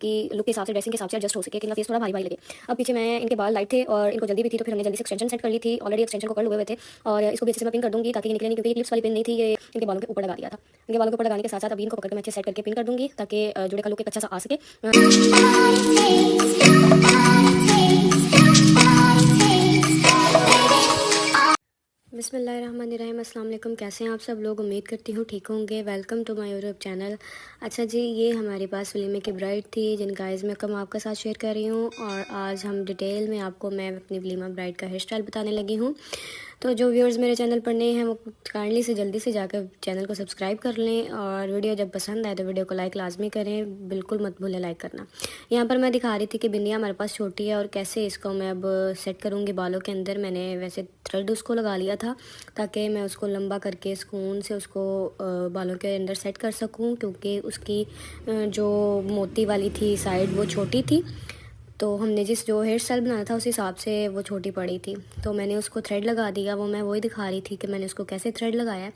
कि लुक के हिसाब से, ड्रेसिंग के हिसाब से एडजस्ट हो सके कि इनका फेस थोड़ा भारी भारी लगे। अब पीछे मैं इनके बाल लाइट थे और इनको जल्दी भी थी, तो फिर हमने जल्दी से एक्सटेंशन सेट कर ली थी। ऑलरेडी एक्सटेंशन को कर हुए थे और इसको भी अच्छे से मैं पिन कर दूंगी ताकि ये निकले नहीं, क्योंकि क्लिप्स वाली पिन नहीं थी, ये इनके बालों के ऊपर लगा दिया था। इनके बालों के ऊपर लगाने के साथ साथ अभी इनको पकड़ के मैं अच्छे सेट करके पिन कर दूंगी ताकि जुड़े का लुक एक अच्छा सा आ सके। बिस्मिल्लाहिर्रहमानिर्रहीम, अस्सलाम वालेकुम। कैसे हैं आप सब लोग? उम्मीद करती हूँ ठीक होंगे। Welcome to my YouTube channel. अच्छा जी, ये हमारे पास वलीमे की ब्राइड थी जिनका आज मैं आपके साथ शेयर कर रही हूँ, और आज हम डिटेल में आपको मैं अपनी वलीमा ब्राइड का हेयर स्टाइल बताने लगी हूँ। तो जो व्यूअर्स मेरे चैनल पर नए हैं वो काइंडली से जल्दी से जाकर चैनल को सब्सक्राइब कर लें, और वीडियो जब पसंद आए तो वीडियो को लाइक लाजमी करें, बिल्कुल मत भूलें लाइक करना। यहाँ पर मैं दिखा रही थी कि बिंदिया हमारे पास छोटी है और कैसे इसको मैं अब सेट करूँगी बालों के अंदर। मैंने वैसे थ्रेड उसको लगा लिया था ताकि मैं उसको लंबा करके सुकून से उसको बालों के अंदर सेट कर सकूँ, क्योंकि उसकी जो मोती वाली थी साइड वो छोटी थी, तो हमने जो हेयर स्टाइल बनाया था उस हिसाब से वो छोटी पड़ी थी, तो मैंने उसको थ्रेड लगा दिया। वो मैं वही दिखा रही थी कि मैंने उसको कैसे थ्रेड लगाया है।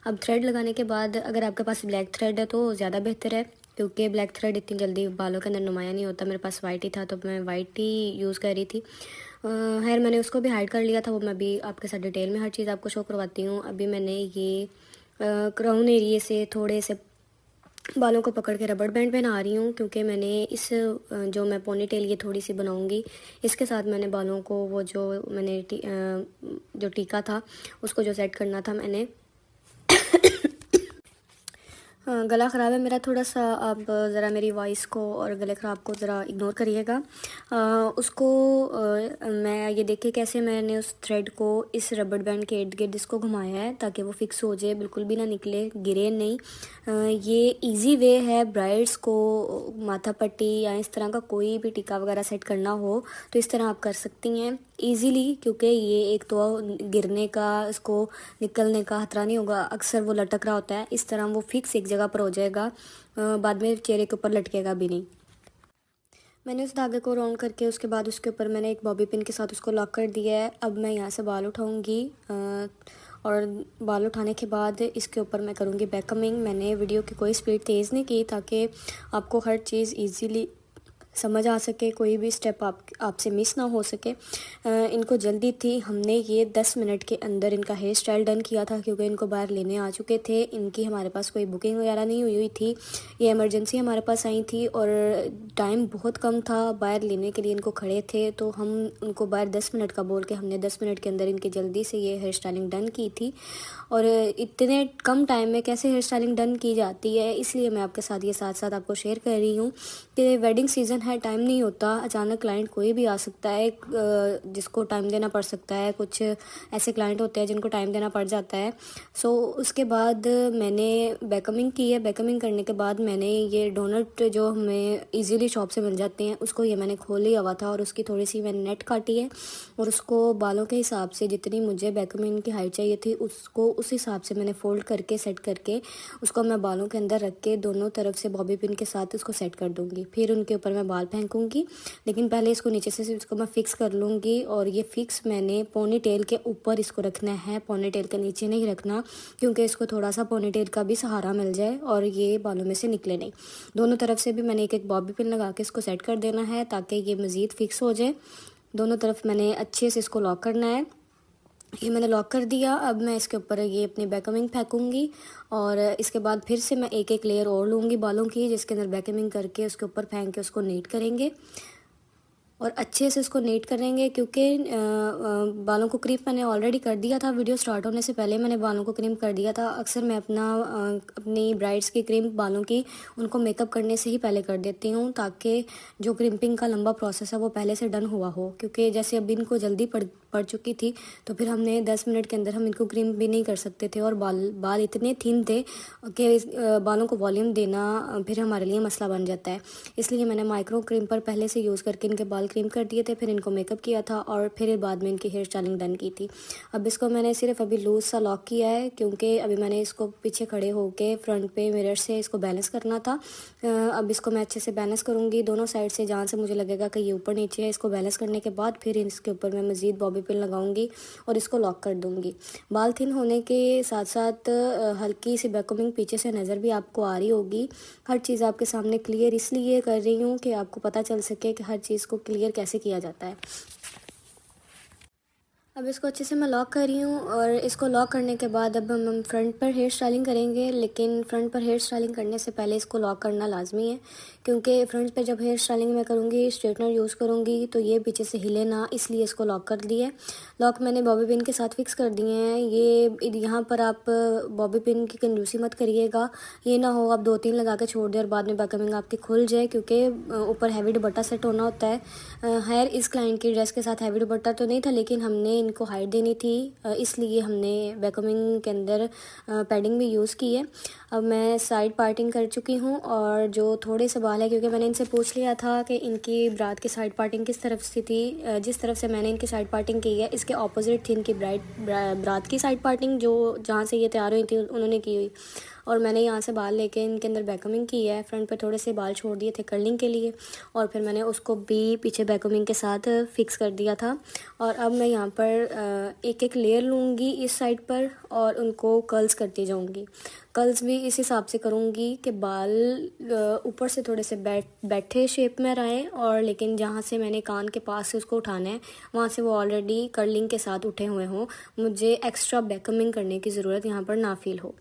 अब थ्रेड लगाने के बाद अगर आपके पास ब्लैक थ्रेड है तो ज़्यादा बेहतर है, क्योंकि ब्लैक थ्रेड इतनी जल्दी बालों के अंदर नुमाया नहीं होता। मेरे पास वाइट ही था तो मैं वाइट ही यूज़ कर रही थी। खैर मैंने उसको भी हाइड कर लिया था, वो मैं भी आपके साथ डिटेल में हर चीज़ आपको शो करवाती हूँ। अभी मैंने ये क्राउन एरिए से थोड़े से बालों को पकड़ के रबड़ बैंड पहना रही हूँ, क्योंकि मैंने इस जो मैं पोनी टेल ये थोड़ी सी बनाऊँगी, इसके साथ मैंने बालों को वो जो मैंने जो टीका था उसको जो सेट करना था मैंने गला ख़राब है मेरा थोड़ा सा, आप ज़रा मेरी वॉइस को और गले ख़राब को ज़रा इग्नोर करिएगा। उसको मैं ये देखिए कैसे मैंने उस थ्रेड को इस रबड़ बैंड के इर्द गिर्द इसको घुमाया है ताकि वो फिक्स हो जाए, बिल्कुल भी ना निकले, गिरे नहीं। ये इजी वे है ब्राइड्स को माथा पट्टी या इस तरह का कोई भी टीका वगैरह सेट करना हो तो इस तरह आप कर सकती हैं ईज़िली, क्योंकि ये एक तो गिरने का, इसको निकलने का खतरा नहीं होगा। अक्सर वो लटक रहा होता है, इस तरह वो फिक्स एक जगह पर हो जाएगा, बाद में चेहरे के ऊपर लटकेगा भी नहीं। मैंने उस धागे को राउंड करके उसके बाद उसके ऊपर मैंने एक बॉबी पिन के साथ उसको लॉक कर दिया है। अब मैं यहाँ से बाल उठाऊँगी, और बाल उठाने के बाद इसके ऊपर मैं करूँगी बैककमिंग। मैंने वीडियो की कोई स्पीड तेज़ नहीं की ताकि आपको हर चीज़ ईजीली समझ आ सके, कोई भी स्टेप आपसे मिस ना हो सके। इनको जल्दी थी, हमने ये 10 मिनट के अंदर इनका हेयर स्टाइल डन किया था, क्योंकि इनको बाहर लेने आ चुके थे। इनकी हमारे पास कोई बुकिंग वगैरह नहीं हुई थी, ये इमरजेंसी हमारे पास आई थी और टाइम बहुत कम था, बाहर लेने के लिए इनको खड़े थे, तो हम उनको बाहर 10 मिनट का बोल के हमने 10 मिनट के अंदर इनकी जल्दी से ये हेयर स्टाइलिंग डन की थी। और इतने कम टाइम में कैसे हेयर स्टाइलिंग डन की जाती है, इसलिए मैं आपके साथ ये साथ साथ आपको शेयर कर रही हूँ कि वेडिंग सीज़न है, टाइम नहीं होता, अचानक क्लाइंट कोई भी आ सकता है, जिसको टाइम देना पड़ सकता है। कुछ ऐसे क्लाइंट होते हैं जिनको टाइम देना पड़ जाता है। सो उसके बाद मैंने बैककमिंग की है। बैककमिंग करने के बाद मैंने ये डोनट जो हमें इजीली शॉप से मिल जाते हैं उसको ये मैंने खोल लिया हुआ था, और उसकी थोड़ी सी मैंने नेट काटी है, और उसको बालों के हिसाब से जितनी मुझे बैककमिंग की हाइट चाहिए थी उसको उस हिसाब से मैंने फ़ोल्ड करके सेट करके उसको मैं बालों के अंदर रख के दोनों तरफ से बॉबी पिन के साथ उसको सेट कर दूँगी। फिर उनके ऊपर मैं बाल फेंकूँगी, लेकिन पहले इसको नीचे से इसको मैं फ़िक्स कर लूँगी। और ये फ़िक्स मैंने पोनी टेल के ऊपर इसको रखना है, पोनी टेल के नीचे नहीं रखना, क्योंकि इसको थोड़ा सा पोनी टेल का भी सहारा मिल जाए और ये बालों में से निकले नहीं। दोनों तरफ से भी मैंने एक एक बॉबी पिन लगा के इसको सेट कर देना है ताकि ये मज़ीद फ़िक्स हो जाए। दोनों तरफ मैंने अच्छे से इसको लॉक करना है। ये मैंने लॉक कर दिया। अब मैं इसके ऊपर ये अपनी बैककमिंग फेंकूँगी, और इसके बाद फिर से मैं एक एक लेयर और लूँगी बालों की, जिसके अंदर बैककमिंग करके उसके ऊपर फेंक के उसको नीट करेंगे और अच्छे से इसको नीट करेंगे, क्योंकि बालों को क्रीम मैंने ऑलरेडी कर दिया था। वीडियो स्टार्ट होने से पहले मैंने बालों को क्रीम कर दिया था। अक्सर मैं अपनी ब्राइड्स की क्रीम बालों की उनको मेकअप करने से ही पहले कर देती हूँ, ताकि जो क्रीम्पिंग का लंबा प्रोसेस है वो पहले से डन हुआ हो। क्योंकि जैसे अब इनको जल्दी पड़ चुकी थी, तो फिर हमने 10 मिनट के अंदर हम इनको क्रीम भी नहीं कर सकते थे, और बाल इतने थिन थे कि बालों को वॉल्यूम देना फिर हमारे लिए मसला बन जाता है। इसलिए मैंने माइक्रो क्रीम पर पहले से यूज़ करके इनके बाल क्रीम कर दिए थे, फिर इनको मेकअप किया था और फिर बाद में इनकी हेयर स्टाइलिंग डन की थी। अब इसको मैंने सिर्फ अभी लूज़ सा लॉक किया है, क्योंकि अभी मैंने इसको पीछे खड़े होके फ्रंट पे मिरर से इसको बैलेंस करना था। अब इसको मैं अच्छे से बैलेंस करूँगी दोनों साइड से, जहाँ से मुझे लगेगा कि ये ऊपर नीचे है। इसको बैलेंस करने के बाद फिर इसके ऊपर मैं मज़ीद बॉबी पिन लगाऊंगी और इसको लॉक कर दूंगी। बाल थिन होने के साथ साथ हल्की सी बैककमिंग पीछे से नज़र भी आपको आ रही होगी। हर चीज़ आपके सामने क्लियर इसलिए कर रही हूँ कि आपको पता चल सके कि हर चीज़ को क्लियर कैसे किया जाता है। अब इसको अच्छे से मैं लॉक कर रही हूँ और इसको लॉक करने के बाद अब हम फ्रंट पर हेयर स्टाइलिंग करेंगे। लेकिन फ्रंट पर हेयर स्टाइलिंग करने से पहले इसको लॉक करना लाजमी है, क्योंकि फ्रंट पर जब हेयर स्टाइलिंग मैं करूँगी, स्ट्रेटनर यूज़ करूँगी, तो ये पीछे से हिले ना, इसलिए इसको लॉक कर दिए। लॉक मैंने बॉबी पिन के साथ फिक्स कर दिए हैं। ये यहाँ पर आप बॉबी पिन की कंजूसी मत करिएगा, ये ना हो आप 2-3 लगा के छोड़ दें और बाद में बैककमिंग आपकी खुल जाए, क्योंकि ऊपर हैवी दुपट्टा सेट होना होता है। खैर इस क्लाइंट की ड्रेस के साथ हैवी दुपट्टा तो नहीं था, लेकिन हमने इनको हाइट देनी थी, इसलिए हमने बैककमिंग के अंदर पैडिंग भी यूज़ की है। अब मैं साइड पार्टिंग कर चुकी हूँ और जो थोड़े से बाल है, क्योंकि मैंने इनसे पूछ लिया था कि इनकी ब्रात की साइड पार्टिंग किस तरफ से थी, जिस तरफ से मैंने इनकी साइड पार्टिंग की है इसके ऑपोजिट थी इनकी ब्रात की साइड पार्टिंग, जो जहाँ से ये तैयार हुई थी उन्होंने की हुई। और मैंने यहाँ से बाल लेके इनके अंदर बैककमिंग की है। फ्रंट पे थोड़े से बाल छोड़ दिए थे कर्लिंग के लिए और फिर मैंने उसको भी पीछे बैककमिंग के साथ फिक्स कर दिया था। और अब मैं यहाँ पर एक एक लेयर लूँगी इस साइड पर और उनको कर्ल्स करती जाऊँगी। कर्ल्स भी इस हिसाब से करूँगी कि बाल ऊपर से थोड़े से बैठे शेप में रहें, और लेकिन जहाँ से मैंने कान के पास से उसको उठाना है वहाँ से वो ऑलरेडी कर्लिंग के साथ उठे हुए हों, मुझे एक्स्ट्रा बैककमिंग करने की ज़रूरत यहाँ पर ना फील हो।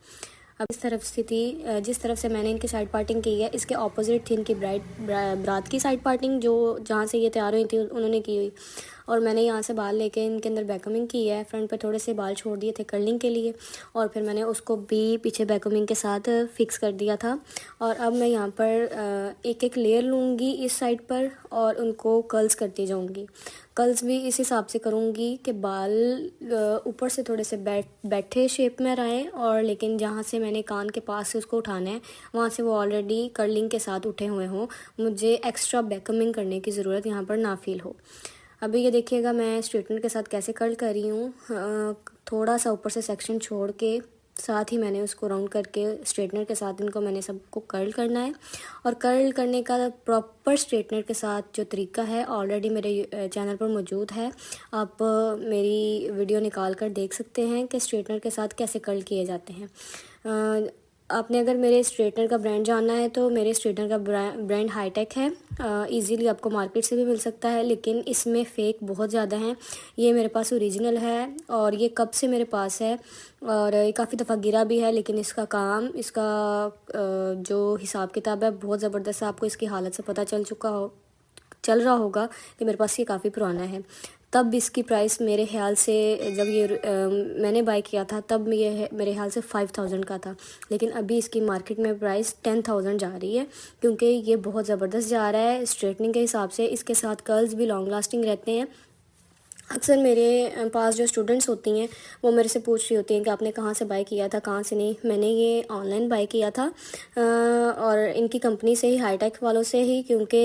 अब इस तरफ से थी, जिस तरफ से मैंने इनकी साइड पार्टिंग की है इसके ऑपोजिट थी इनकी ब्रात की साइड पार्टिंग, जो जहाँ से ये तैयार हुई थी उन्होंने की हुई। और मैंने यहाँ से बाल लेके इनके अंदर बैककमिंग की है। फ्रंट पे थोड़े से बाल छोड़ दिए थे कर्लिंग के लिए और फिर मैंने उसको भी पीछे बैककमिंग के साथ फिक्स कर दिया था। और अब मैं यहाँ पर एक एक लेयर लूँगी इस साइड पर और उनको कर्ल्स करती जाऊँगी। कर्ल्स भी इस हिसाब से करूँगी कि बाल ऊपर से थोड़े से बैठे शेप में रहें, और लेकिन जहाँ से मैंने कान के पास से उसको उठाना है वहाँ से वो ऑलरेडी कर्लिंग के साथ उठे हुए हों, मुझे एक्स्ट्रा बैककमिंग करने की ज़रूरत यहाँ पर ना फील हो। अभी ये देखिएगा मैं स्ट्रेटनर के साथ कैसे कर्ल कर रही हूँ। थोड़ा सा ऊपर से सेक्शन छोड़ के साथ ही मैंने उसको राउंड करके स्ट्रेटनर के साथ इनको मैंने सबको कर्ल करना है। और कर्ल करने का प्रॉपर स्ट्रेटनर के साथ जो तरीका है ऑलरेडी मेरे चैनल पर मौजूद है। आप मेरी वीडियो निकाल कर देख सकते हैं कि स्ट्रेटनर के साथ कैसे कर्ल किए जाते हैं। आपने अगर मेरे स्ट्रेटनर का ब्रांड जानना है तो मेरे स्ट्रेटनर का ब्रांड हाईटेक है। इजीली आपको मार्केट से भी मिल सकता है, लेकिन इसमें फ़ेक बहुत ज़्यादा हैं। ये मेरे पास ओरिजिनल है और ये कब से मेरे पास है और ये काफ़ी दफ़ा गिरा भी है, लेकिन इसका काम, इसका जो हिसाब किताब है बहुत ज़बरदस्त है। आपको इसकी हालत से पता चल रहा होगा कि मेरे पास ये काफ़ी पुराना है। तब इसकी प्राइस मेरे ख्याल से जब ये मैंने बाय किया था तब ये मेरे ख्याल से 5000 का था, लेकिन अभी इसकी मार्केट में प्राइस 10,000 जा रही है, क्योंकि ये बहुत ज़बरदस्त जा रहा है स्ट्रेटनिंग के हिसाब से। इसके साथ कर्ल्स भी लॉन्ग लास्टिंग रहते हैं। अक्सर मेरे पास जो स्टूडेंट्स होती हैं वो मेरे से पूछ रही होती हैं कि आपने कहाँ से बाय किया था, कहाँ से नहीं। मैंने ये ऑनलाइन बाय किया था और इनकी कंपनी से ही, हाईटेक वालों से ही, क्योंकि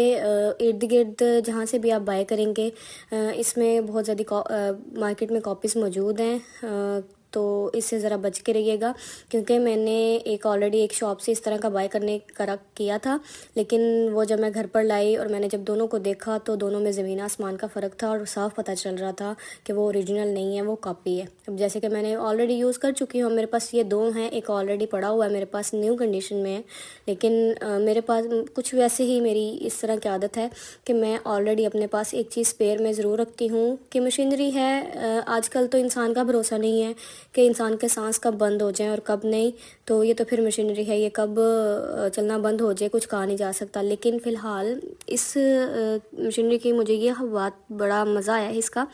इर्द गिर्द जहाँ से भी आप बाय करेंगे इसमें बहुत ज़्यादा मार्केट में कॉपीज़ मौजूद हैं। तो इससे ज़रा बच के रहिएगा, क्योंकि मैंने ऑलरेडी एक शॉप से इस तरह का बाय करने का किया था, लेकिन वो जब मैं घर पर लाई और मैंने जब दोनों को देखा तो दोनों में ज़मीन आसमान का फ़र्क था और साफ़ पता चल रहा था कि वो ओरिजिनल नहीं है, वो कॉपी है। अब जैसे कि मैंने ऑलरेडी यूज़ कर चुकी हूँ, मेरे पास ये 2 हैं, एक ऑलरेडी पड़ा हुआ है मेरे पास न्यू कंडीशन में है, लेकिन मेरे पास कुछ वैसे ही मेरी इस तरह की आदत है कि मैं ऑलरेडी अपने पास एक चीज़ स्पेयर में ज़रूर रखती हूँ। कि मशीनरी है, आजकल तो इंसान का भरोसा नहीं है कि इंसान के सांस कब बंद हो जाए और कब नहीं, तो ये तो फिर मशीनरी है, ये कब चलना बंद हो जाए कुछ कहा नहीं जा सकता। लेकिन फ़िलहाल इस मशीनरी की मुझे ये बात बड़ा मज़ा आया है इसका,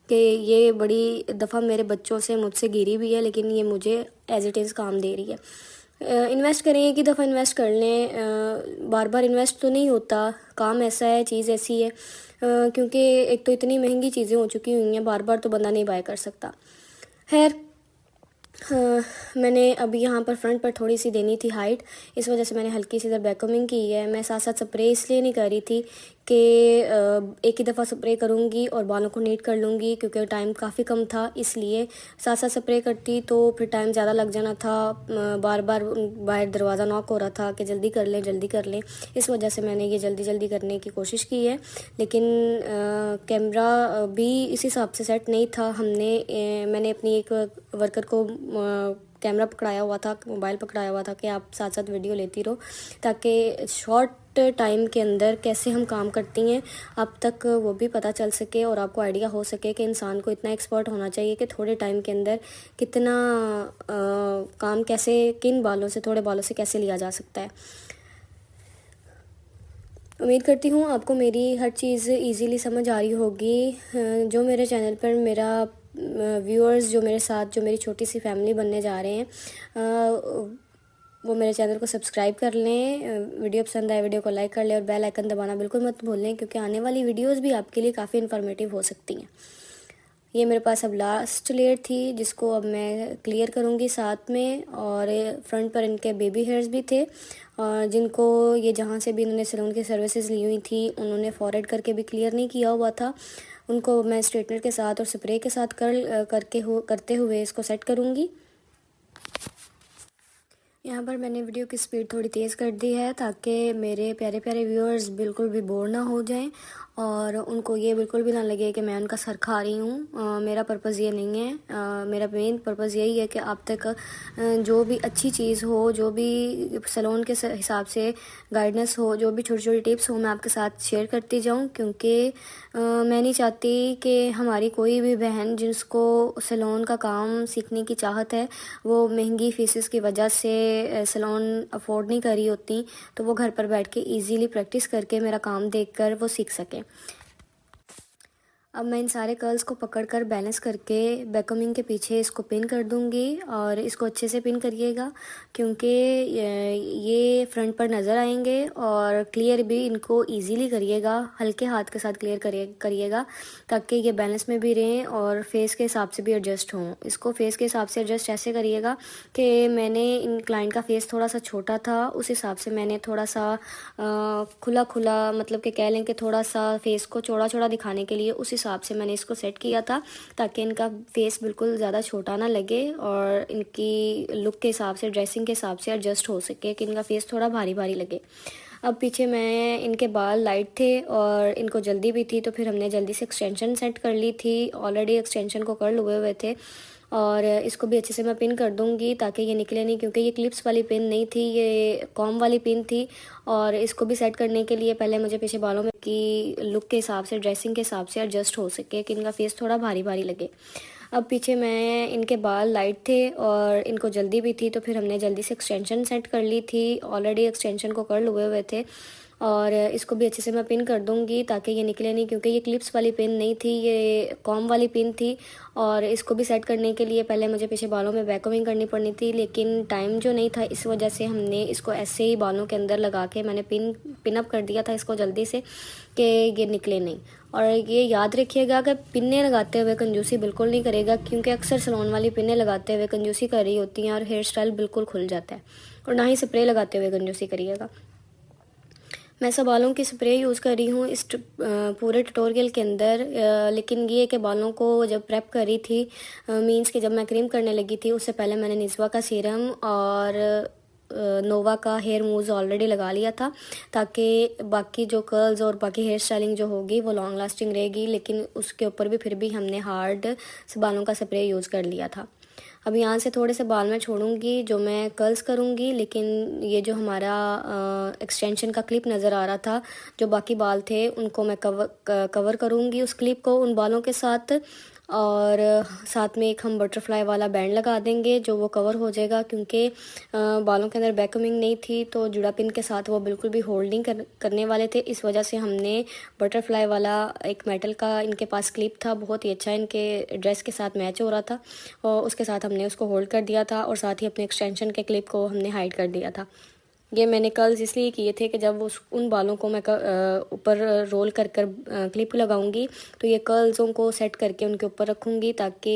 कि ये बड़ी दफ़ा मेरे बच्चों से मुझसे गिरी भी है, लेकिन ये मुझे एज इट इज़ काम दे रही है। इन्वेस्ट करें, एक ही दफ़ा इन्वेस्ट कर लें, बार बार इन्वेस्ट तो नहीं होता। काम ऐसा है, चीज़ ऐसी है, क्योंकि एक तो इतनी महंगी चीज़ें हो चुकी हुई हैं, बार बार तो बंदा नहीं बाय कर सकता। खैर, मैंने अभी यहाँ पर फ्रंट पर थोड़ी सी देनी थी हाइट, इस वजह से मैंने हल्की सी इधर बैककमिंग की है। मैं साथ साथ स्प्रे इसलिए नहीं कर रही थी कि एक ही दफ़ा स्प्रे करूँगी और बालों को नीट कर लूँगी, क्योंकि टाइम काफ़ी कम था, इसलिए साथ साथ स्प्रे करती तो फिर टाइम ज़्यादा लग जाना था। बार बार बाहर दरवाज़ा नॉक हो रहा था कि जल्दी कर लें जल्दी कर लें, इस वजह से मैंने ये जल्दी जल्दी करने की कोशिश की है। लेकिन कैमरा भी इस हिसाब से सेट नहीं था। मैंने अपनी एक वर्कर को कैमरा पकड़ाया हुआ था, मोबाइल पकड़ाया हुआ था कि आप साथ साथ वीडियो लेती रहो, ताकि शॉर्ट टाइम के अंदर कैसे हम काम करती हैं आप तक वो भी पता चल सके और आपको आइडिया हो सके कि इंसान को इतना एक्सपर्ट होना चाहिए कि थोड़े टाइम के अंदर कितना काम कैसे, किन बालों से, थोड़े बालों से कैसे लिया जा सकता है। उम्मीद करती हूँ आपको मेरी हर चीज़ इजीली समझ आ रही होगी। जो मेरे चैनल पर मेरा व्यूअर्स जो मेरे साथ, जो मेरी छोटी सी फैमिली बनने जा रहे हैं, वो मेरे चैनल को सब्सक्राइब कर लें। वीडियो पसंद आए वीडियो को लाइक कर लें और बेल आइकन दबाना बिल्कुल मत भूलें, क्योंकि आने वाली वीडियोस भी आपके लिए काफ़ी इन्फॉर्मेटिव हो सकती हैं। ये मेरे पास अब लास्ट लेयर थी जिसको अब मैं क्लियर करूँगी साथ में। और फ्रंट पर इनके बेबी हेयर्स भी थे, जिनको ये जहाँ से भी इन्होंने सैलून की सर्विसेज ली हुई थी उन्होंने फॉरवर्ड करके भी क्लियर नहीं किया हुआ था। उनको मैं स्ट्रेटनर के साथ और स्प्रे के साथ करते हुए इसको सेट करूँगी। यहाँ पर मैंने वीडियो की स्पीड थोड़ी तेज़ कर दी है ताकि मेरे प्यारे प्यारे व्यूअर्स बिल्कुल भी बोर ना हो जाएं और उनको ये बिल्कुल भी ना लगे कि मैं उनका सर खा रही हूँ। मेरा पर्पज़ ये नहीं है। मेरा मेन पर्पज़ यही है कि आप तक जो भी अच्छी चीज़ हो, जो भी सैलून के हिसाब से गाइडेंस हो, जो भी छोटी छोटी टिप्स हो, मैं आपके साथ शेयर करती जाऊँ, क्योंकि मैं नहीं चाहती कि हमारी कोई भी बहन जिसको सैलून का काम सीखने की चाहत है, वो महंगी फीसेस की वजह से सैलून अफोर्ड नहीं कर रही होती, तो वो घर पर बैठ के इजीली प्रैक्टिस करके मेरा काम देखकर वो सीख सकें। अब मैं इन सारे कर्ल्स को पकड़कर बैलेंस करके बैककमिंग के पीछे इसको पिन कर दूंगी और इसको अच्छे से पिन करिएगा, क्योंकि ये फ्रंट पर नज़र आएंगे। और क्लियर भी इनको इजीली करिएगा, हल्के हाथ के साथ क्लियर करिएगा ताकि ये बैलेंस में भी रहें और फेस के हिसाब से भी एडजस्ट हों। इसको फेस के हिसाब से एडजस्ट ऐसे करिएगा कि मैंने इन क्लाइंट का फेस थोड़ा सा छोटा था, उस हिसाब से मैंने थोड़ा सा खुला खुला, मतलब कि कह लें कि थोड़ा सा फेस को चौड़ा चौड़ा दिखाने के लिए उस हिसाब से मैंने इसको सेट किया था, ताकि इनका फेस बिल्कुल ज़्यादा छोटा ना लगे और इनकी लुक के हिसाब से, ड्रेसिंग के हिसाब से एडजस्ट हो सके कि इनका फेस थोड़ा भारी भारी लगे। अब पीछे मैं, इनके बाल लाइट थे और इनको जल्दी भी थी, तो फिर हमने जल्दी से एक्सटेंशन सेट कर ली थी। ऑलरेडी एक्सटेंशन को कर्ल हुए थे और इसको भी अच्छे से मैं पिन कर दूंगी ताकि ये निकले नहीं, क्योंकि ये क्लिप्स वाली पिन नहीं थी, ये कॉम वाली पिन थी। और इसको भी सेट करने के लिए पहले मुझे पीछे बालों में की लुक के हिसाब से, ड्रेसिंग के हिसाब से एडजस्ट हो सके कि इनका फेस थोड़ा भारी भारी लगे। अब पीछे मैं, इनके बाल लाइट थे और इनको जल्दी भी थी, तो फिर हमने जल्दी से एक्सटेंशन सेट कर ली थी। ऑलरेडी एक्सटेंशन को कर्ल हुए थे और इसको भी अच्छे से मैं पिन कर दूंगी ताकि ये निकले नहीं, क्योंकि ये क्लिप्स वाली पिन नहीं थी, ये कॉम वाली पिन थी। और इसको भी सेट करने के लिए पहले मुझे पीछे बालों में बैककमिंग करनी पड़नी थी, लेकिन टाइम जो नहीं था, इस वजह से हमने इसको ऐसे ही बालों के अंदर लगा के मैंने पिन अप कर दिया था इसको जल्दी से कि ये निकले नहीं। और ये याद रखिएगा कि पिन्ने लगाते हुए कंजूसी बिल्कुल नहीं करेगा, क्योंकि अक्सर सैलून वाली पिन्ने लगाते हुए कंजूसी कर रही होती हैं और हेयर स्टाइल बिल्कुल खुल जाता है। और ना ही स्प्रे लगाते हुए कंजूसी करिएगा। मैं सब बालों की स्प्रे यूज़ कर रही हूँ इस पूरे ट्यूटोरियल के अंदर, लेकिन ये कि बालों को जब प्रेप करी थी, मींस कि जब मैं क्रीम करने लगी थी, उससे पहले मैंने निज़वा का सीरम और नोवा का हेयर मूव्स ऑलरेडी लगा लिया था, ताकि बाकी जो कर्ल्स और बाकी हेयर स्टाइलिंग जो होगी वो लॉन्ग लास्टिंग रहेगी। लेकिन उसके ऊपर भी फिर भी हमने हार्ड बालों का स्प्रे यूज़ कर लिया था। अब यहाँ से थोड़े से बाल मैं छोड़ूंगी जो मैं कर्ल्स करूँगी, लेकिन ये जो हमारा एक्सटेंशन का क्लिप नज़र आ रहा था, जो बाकी बाल थे उनको मैं कवर करूँगी उस क्लिप को उन बालों के साथ। और साथ में एक हम बटरफ्लाई वाला बैंड लगा देंगे जो वो कवर हो जाएगा, क्योंकि बालों के अंदर बैककमिंग नहीं थी, तो जुड़ा पिन के साथ वो बिल्कुल भी होल्ड नहीं करने वाले थे। इस वजह से हमने बटरफ्लाई वाला एक मेटल का इनके पास क्लिप था, बहुत ही अच्छा इनके ड्रेस के साथ मैच हो रहा था, और उसके साथ हमने उसको होल्ड कर दिया था और साथ ही अपने एक्सटेंशन के क्लिप को हमने हाइड कर दिया था। ये मैंने कर्ल्स इसलिए किए थे कि जब उन बालों को मैं ऊपर रोल कर क्लिप लगाऊंगी तो ये कर्ल्सों को सेट करके उनके ऊपर रखूंगी, ताकि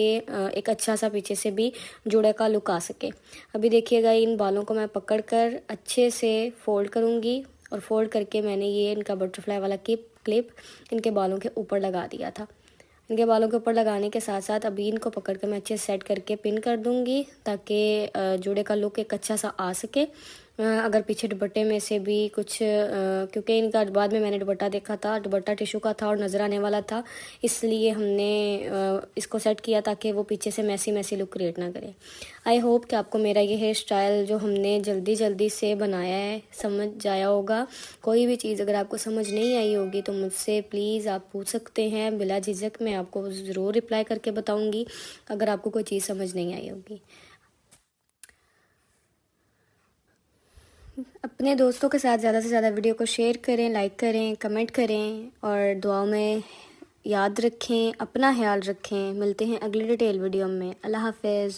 एक अच्छा सा पीछे से भी जुड़े का लुक आ सके। अभी देखिएगा इन बालों को मैं पकड़ कर अच्छे से फोल्ड करूंगी और फोल्ड करके मैंने ये इनका बटरफ्लाई वाला क्लिप इनके बालों के ऊपर लगा दिया था। इनके बालों के ऊपर लगाने के साथ साथ अभी इनको पकड़ कर मैं अच्छे से सेट करके पिन कर दूंगी ताकि जूड़े का लुक एक अच्छा सा आ सके। अगर पीछे दुपट्टे में से भी कुछ क्योंकि इनका बाद में मैंने दुपट्टा देखा था, दुपट्टा टिशू का था और नज़र आने वाला था, इसलिए हमने इसको सेट किया ताकि वो पीछे से मैसी मैसी लुक क्रिएट ना करे। आई होप कि आपको मेरा ये हेयर स्टाइल जो हमने जल्दी जल्दी से बनाया है समझ आया होगा। कोई भी चीज़ अगर आपको समझ नहीं आई होगी तो मुझसे प्लीज़ आप पूछ सकते हैं, बिला झिझक मैं आपको ज़रूर रिप्लाई करके बताऊँगी अगर आपको कोई चीज़ समझ नहीं आई होगी। अपने दोस्तों के साथ ज़्यादा से ज़्यादा वीडियो को शेयर करें, लाइक करें, कमेंट करें और दुआओं में याद रखें, अपना ख्याल रखें। मिलते हैं अगली डिटेल वीडियो में। अल्लाह हाफ़िज़।